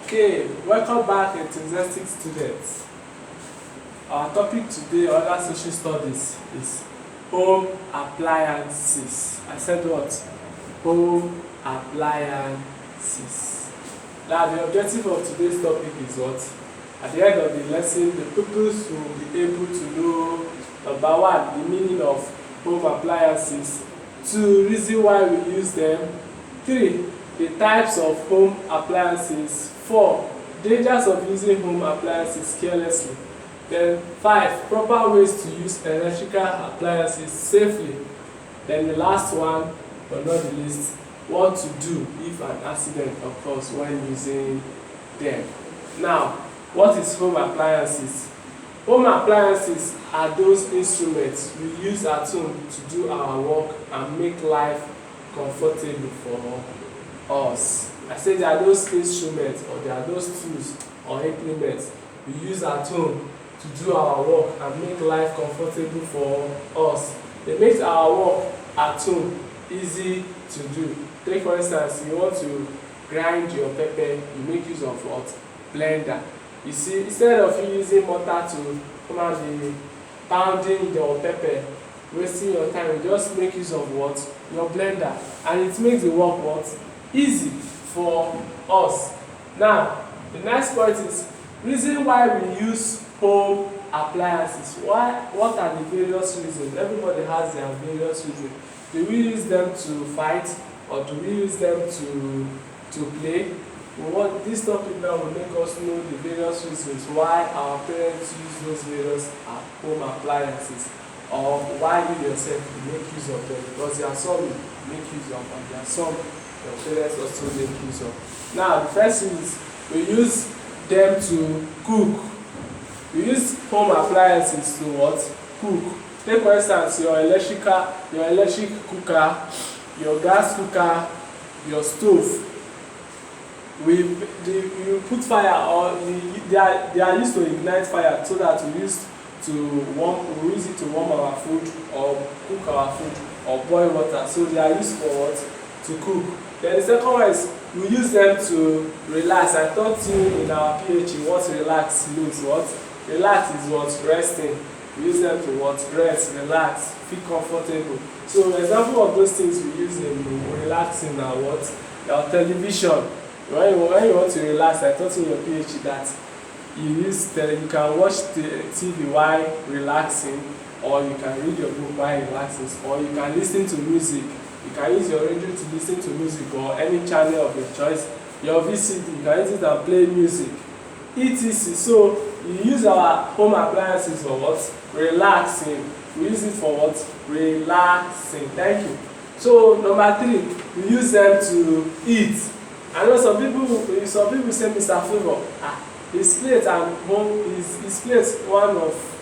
Okay, welcome back, enthusiastic students. Our topic today under social studies is home appliances. I said what? Home appliances. Now the objective of today's topic is what? At the end of the lesson, the pupils will be able to know number one, the meaning of home appliances, two, reason why we use them, three, the types of home appliances, four, dangers of using home appliances carelessly, then five, proper ways to use electrical appliances safely, then the last one but not the least, what to do if an accident occurs when using them. Now, what is home appliances? Home appliances are those instruments we use at home to do our work and make life comfortable for us. I say they are those instruments or they are those tools or implements we use at home to do our work and make life comfortable for us. It makes our work at home easy to do. Take for instance, you want to grind your pepper, you make use of what? Blender. You see, instead of you using mortar to come and be pounding your pepper, wasting your time, you just make use of what? Your blender, and it makes the work what? Easy for us. Now, the next point is reason why we use home appliances. Why? What are the various reasons? Everybody has their various reasons. Do we use them to fight or do we use them to play? What this topic now will make us know the various reasons why our parents use those various home appliances, or why you yourself make use of them, because there are some you make use of and there are some your parents also make use of. Now, the first thing is we use them to cook. We use home appliances to what? Cook. Take for instance your electric cooker, your gas cooker, your stove. You put fire, or they are used to ignite fire so that we use it to warm our food or cook our food or boil water. So they are used for what? To cook. Then the second one is we use them to relax. I taught you in our PhD what relax means. What? Relax is what? Resting. We use them to what? Rest, relax, feel comfortable. So an example of those things we use in relaxing are what? Your television. When you want to relax, I taught you in your PhD that you can watch the TV while relaxing, or you can read your book while relaxing, or you can listen to music. You can use your radio to listen to music or any channel of your choice. Your VCD, you can use it and play music, etc. So you use our home appliances for what? Relaxing. We use it for what? Relaxing. Thank you. So number three, we use them to eat. I know some people say, Mr. Favor, his plate and his plate one of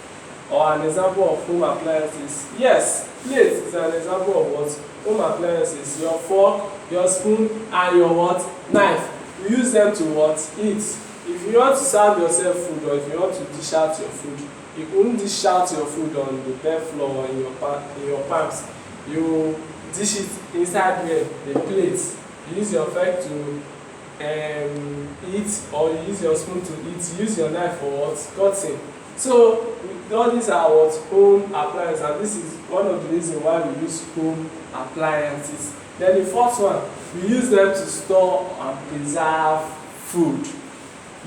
or an example of home appliances. Yes, plate is an example of what? Home appliances. Your fork, your spoon, and your what? Knife. You use them to what? Eat. If you want to serve yourself food, or if you want to dish out your food, you won't dish out your food on the bare floor or in your palms. You dish it inside the plate. You use your fork to eat, or you use your spoon to eat. You use your knife for what? Cutting. So all these are what? Home appliances, and this is one of the reasons why we use home appliances. Then the fourth one, we use them to store and preserve food.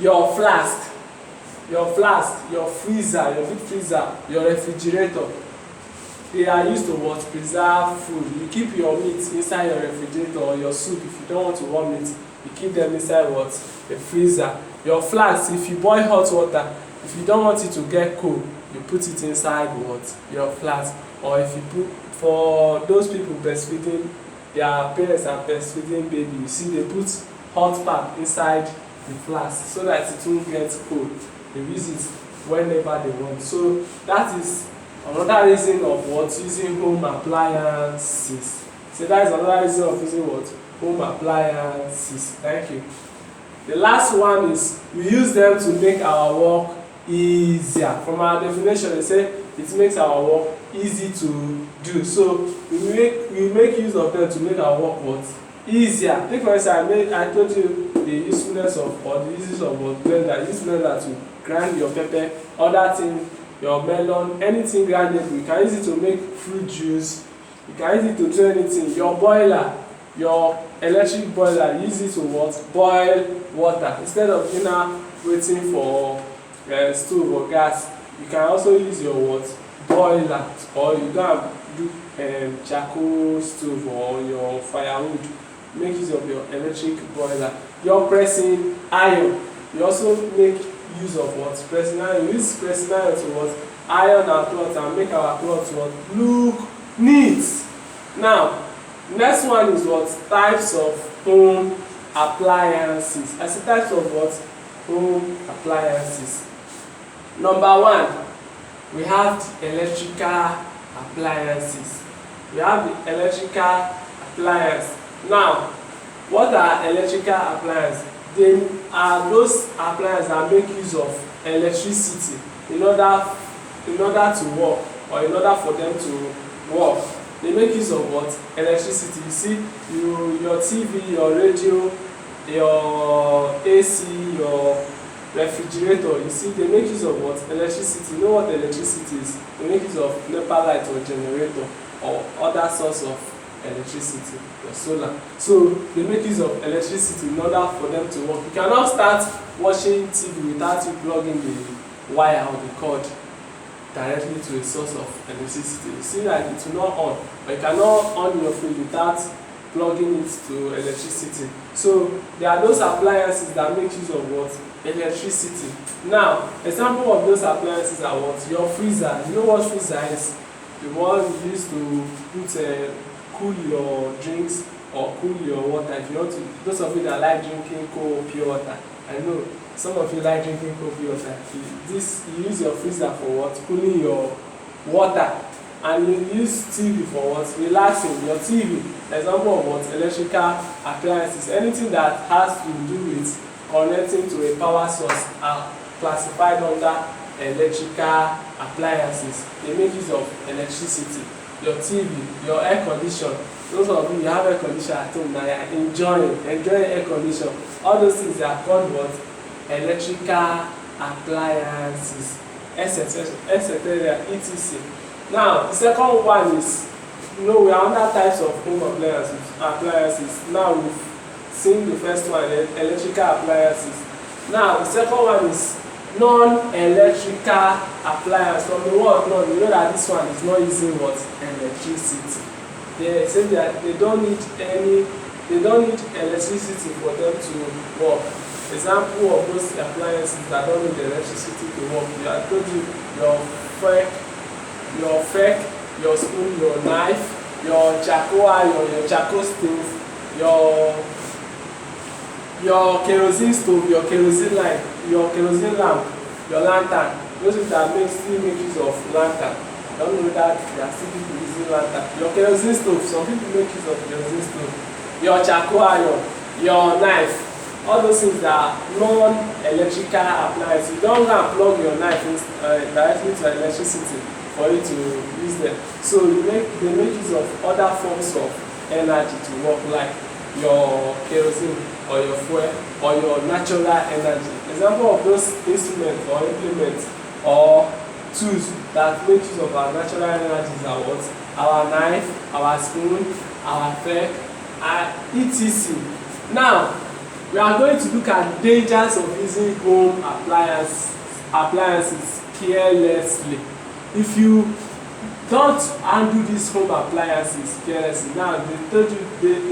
Your flask, your freezer, your big freezer, your refrigerator, they are used to what? Preserve food. You keep your meat inside your refrigerator, or your soup if you don't want to warm it, you keep them inside what? The freezer. Your flask, if you boil hot water, if you don't want it to get cold, you put it inside what? Your flask. Or if you put, for those people breastfeeding, their parents are breastfeeding baby, you see they put hot pap inside the flask so that it won't get cold. They use it whenever they want. So that is another reason of what? Using home appliances. So that is another reason of using what? Home appliances. Thank you. The last one is we use them to make our work easier. From our definition, they say it makes our work easy to do. So we make use of them to make our work what? Easier. Take for instance, I told you the usefulness of or the uses of a blender. Use blender to grind your pepper, other thing, your melon, anything grindable. You can use it to make fruit juice. You can use it to do anything. Your boiler, your electric boiler, use it to what? Boil water instead of you now waiting for stove or gas. You can also use your what? Boiler, or you can do charcoal stove or your firewood. Make use of your electric boiler. Your pressing iron, you also make use of what? Pressing iron. We use pressing iron to what? Iron our cloth and make our cloth what? Look neat. Now, next one is what? Types of home appliances. I say types of what? Home appliances. Number one, we have the electrical appliances. We have the electrical appliance. Now, what are electrical appliances? They are those appliances that make use of electricity in order to work, or in order for them to work. They make use of what? Electricity. You see, your TV, your radio, your AC, your refrigerator, you see, they make use of what? Electricity. You know what electricity is? They make use of NEPA light or generator or other source of electricity, or solar. So they make use of electricity in order for them to work. You cannot start watching TV without you plugging the wire or the cord directly to a source of electricity. You see that it will not on, but you cannot on your fridge without plugging it to electricity. So there are those appliances that make use of what? Electricity. Now, example of those appliances are what? Your freezer. You know what freezer is? The one you use to put cool your drinks or cool your water. If you want to, those of you that like drinking cold pure water, I know some of you like drinking cold pure water. You use your freezer for what? Cooling your water. And you use TV for what? Relaxing. Your TV, example of what? Electrical appliances. Anything that has to do with connecting to a power source are classified under electrical appliances. They make use of electricity. Your TV, your air condition. Those of you have air condition at home now, you are enjoying air condition. All those things are called what? Electrical appliances, etc. etc. Now, the second one is, we are under types of home appliances. Now we've seen the first one, electrical appliances. Now the second one is non-electrical appliance. From the word non, you know that this one is not using what? Electricity. They say that they don't need electricity for them to work. Example of those appliances that don't need electricity to work. I told you your spoon, your knife, your charcoal iron, your charcoal stove, your kerosene stove, your kerosene light, your kerosene lamp, your lantern. Those things that still make use of lantern. I don't know that there are still people using lantern. Your kerosene stove, some people make use of kerosene stove. Your charcoal iron, your knife. All those things that are non-electrical appliances. You don't go and plug your knife directly to electricity for you to use them. So they make use of other forms of energy to work, like your kerosene or your fuel or your natural energy. Example of those instruments or implements or tools that make use of our natural energies are what? Our knife, our spoon, our fork, etc. Now, we are going to look at dangers of using home appliances carelessly. If you don't handle these home appliances carelessly, now they told you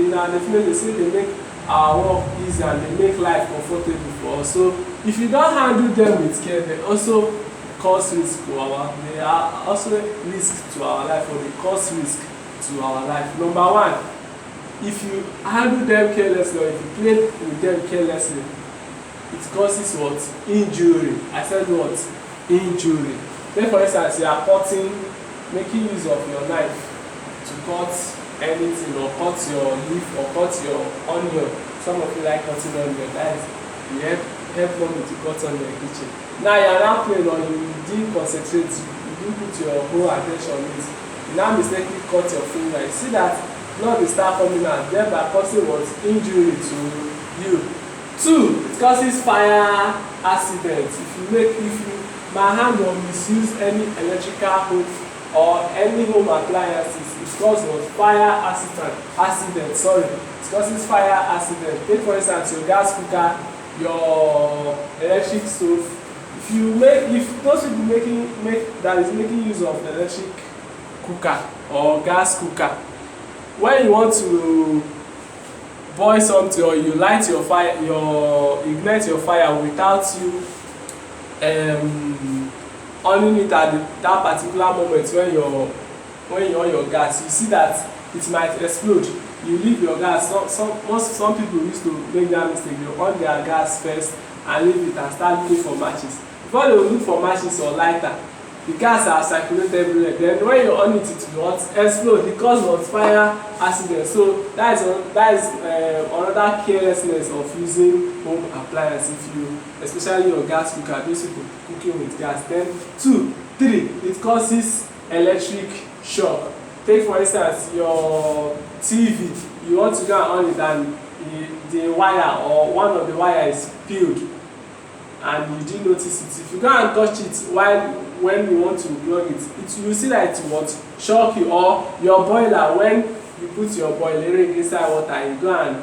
in our definition they say they make our work easy and they make life comfortable for us. So if you don't handle them with care, they also cause risk to they are also risk to our life, or they cause risk to our life. Number one, if you handle them carelessly, or if you play with them carelessly, it causes what? Injury. I said what? Injury. Then for instance, you are making use of your knife to cut anything, or cut your leaf, or cut your onion. Some of you like cutting onion, guys. You help mommy to cut onion in the kitchen. Now you are not playing, or you didn't concentrate, you didn't put your whole attention on it. You now mistakenly cut your finger. You see that blood will start coming out, thereby causing what? Injury to you. Two, it causes fire accidents. If you by hand or misuse any electrical hook or any home appliances, it causes fire accident. Sorry, it causes fire accident. Take for instance your gas cooker, your electric stove. If those people making use of electric cooker or gas cooker, when you want to boil something or you light your fire, ignite your fire without you on it at that particular moment when you on your gas, you see that it might explode. You leave your gas. Some people used to make that mistake. They on their gas first and leave it and start looking for matches. Before they will look for matches or lighter, the gas are circulated everywhere. Then when you on it, it will not explode because of fire accident. So that is another carelessness of using home appliance. Especially your gas cooker, those people cooking with gas. Then 2, 3, it causes electric shock. Take for instance your TV, you want to go and on it and the wire or one of the wire is peeled and you didn't notice it. If you go and touch it when you want to plug it, you see that it will shock you. Or your boiler, when you put your boiler inside water and you go and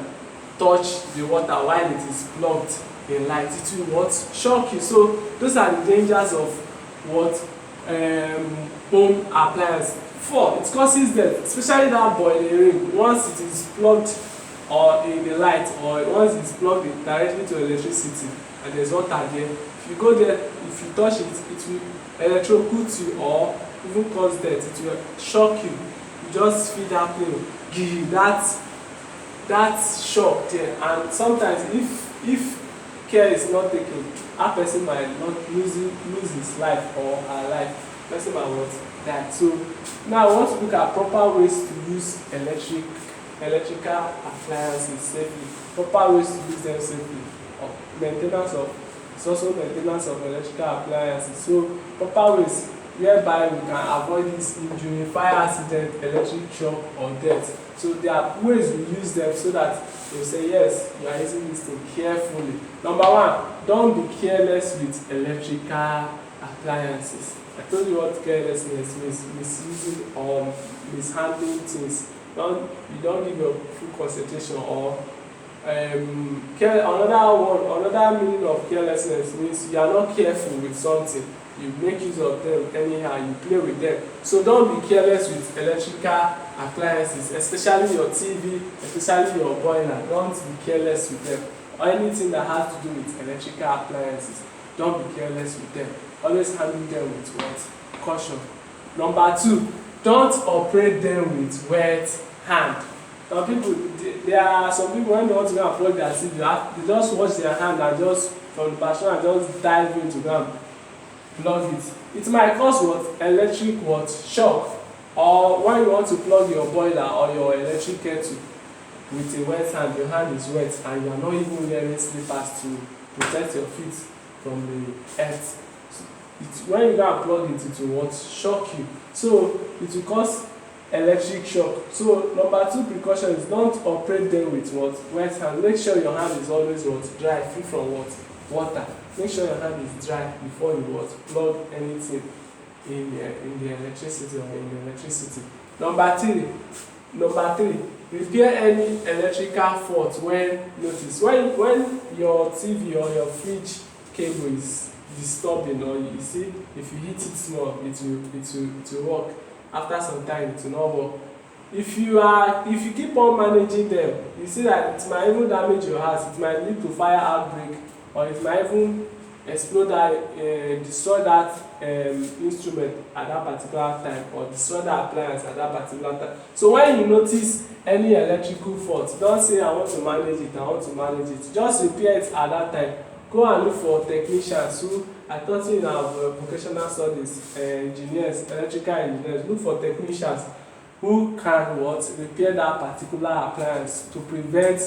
touch the water while it is plugged in light, it will shock you. So those are the dangers of home appliance. 4, it causes death, especially that boiler ring. Once it is plugged or in the light, or once it's plugged in directly to electricity and there's water there, if you go there, if you touch it, it will electrocute you or even cause death. It will shock you. You just feel that pain, give that shock there. And sometimes if care is not taken, a person might not lose his life or her life. Person might die. So now I want to look at proper ways to use electrical appliances safely. Proper ways to use them safely. It's also maintenance of electrical appliances. So proper ways whereby we can avoid this injury, fire accident, electric shock or death. So there are ways we use them so that you say yes, you are using this thing carefully. Number 1, don't be careless with electrical appliances. I told you what carelessness means: misusing or mishandling things. You don't give your full concentration. Or another meaning of carelessness means you are not careful with something. You make use of them anyhow, you play with them. So don't be careless with electrical appliances, especially your TV, especially your boiler. Don't be careless with them. Or anything that has to do with electrical appliances, don't be careless with them. Always handle them with caution. Number 2, don't operate them with wet hand. There are some people, when they want to go and plug their TV, they just wash their hand and just from the passion and just dive into them, plug it. It might cause electric shock. Or when you want to plug your boiler or your electric kettle with a wet hand, your hand is wet and you are not even wearing slippers to protect your feet from the earth. When you go and plug it will shock you. So it will cause electric shock. So number 2 precaution is don't operate them with wet hand. Make sure your hand is always dry, free from water. Make sure your hand is dry before you plug anything in the electricity or in the electricity. Number 3, repair any electrical fault when noticed. When your TV or your fridge cable is disturbing, or you see if you hit it small, it will work. After some time it will not work. If you keep on managing them, you see that it might even damage your house. It might lead to fire outbreak, or it might even explode destroy that instrument at that particular time, or destroy that appliance at that particular time. So when you notice any electrical fault, don't say I want to manage it. Just repair it at that time. Go and look for technicians who I taught you in our vocational studies, engineers, electrical engineers. Look for technicians who can repair that particular appliance to prevent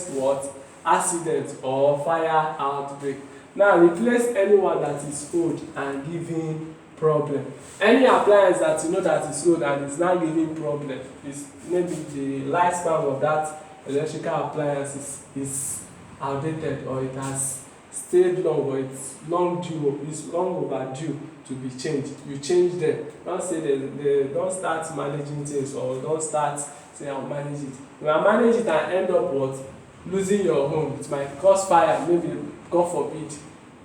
accident or fire outbreak. Now replace anyone that is old and giving problem. Any appliance that you know that is old and is now giving problem, is maybe the lifespan of that electrical appliance is outdated, or it has stayed long, or it's long overdue to be changed, you change them. Don't say they don't start managing things, or don't start say I'll manage it. You will manage it and end up what? Losing your home. It might cause fire, maybe God forbid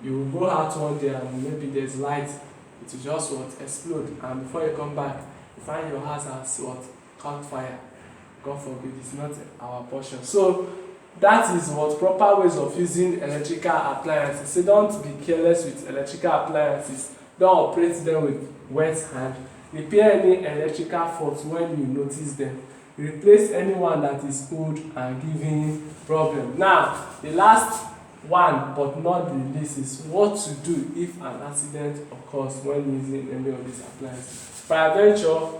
you will go out one day and maybe there's light, it will just what? Explode, and before you come back you find your house has what? Caught fire. God forbid, it's not our portion. So that is what proper ways of using electrical appliances. So don't be careless with electrical appliances. Don't operate them with wet hand. Repair any electrical faults when you notice them. Replace anyone that is old and giving problem. Now, the last one but not the least is what to do if an accident occurs when using any of these appliances. Peradventure,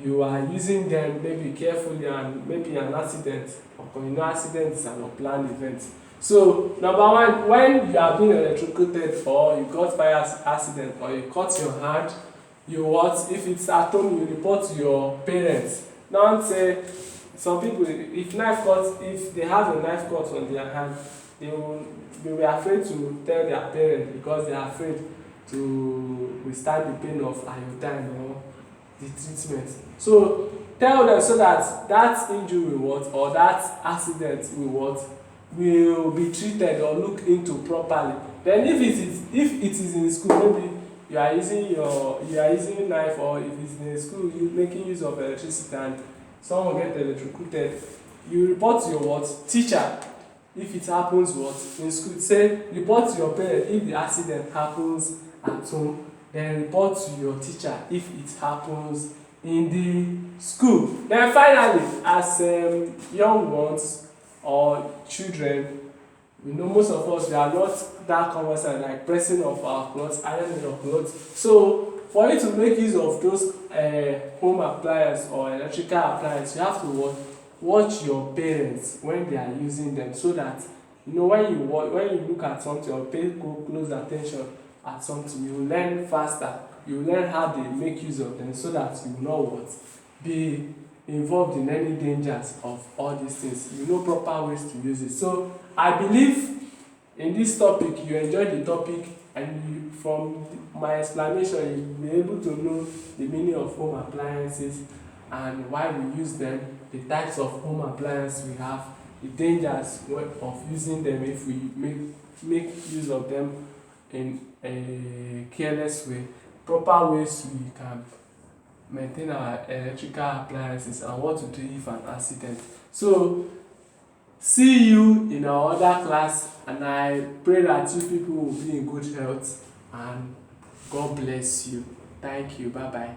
you are using them maybe carefully and maybe an accident occur. You know, accident is an unplanned event. So number one, when you are being electrocuted, or you got fire accident, or you cut your hand, you what? If it's at home, you report to your parents. Don't say, some people, if they have a knife cut on their hand, they will be afraid to tell their parents, because they are afraid to withstand the pain of iodine or the treatment. So tell them, so that that injury will what, or that accident will what, will be treated or looked into properly. Then if it is in school, maybe you are using knife, or if it's in a school you making use of electricity and someone get electrocuted, you report to your what? Teacher. If it happens what? In school, say report to your parents if the accident happens at home, then report to your teacher if it happens in the school. Then finally, as young ones or children, you know, most of us, we are not that conversant like pressing of our clothes, ironing your clothes. So for you to make use of those home appliances or electrical appliances, you have to watch your parents when they are using them, so that you know, when you look at something or pay close attention at something, you will learn faster. You will learn how they make use of them, so that you will not what? Be involved in any dangers of all these things. You know proper ways to use it. So I believe in this topic you enjoyed the topic, and from my explanation you'll be able to know the meaning of home appliances and why we use them, the types of home appliances we have, the dangers of using them if we make use of them in a careless way, proper ways we can maintain our electrical appliances, and what to do if an accident. So see you in our other class, and I pray that you people will be in good health, and God bless you. Thank you. Bye bye.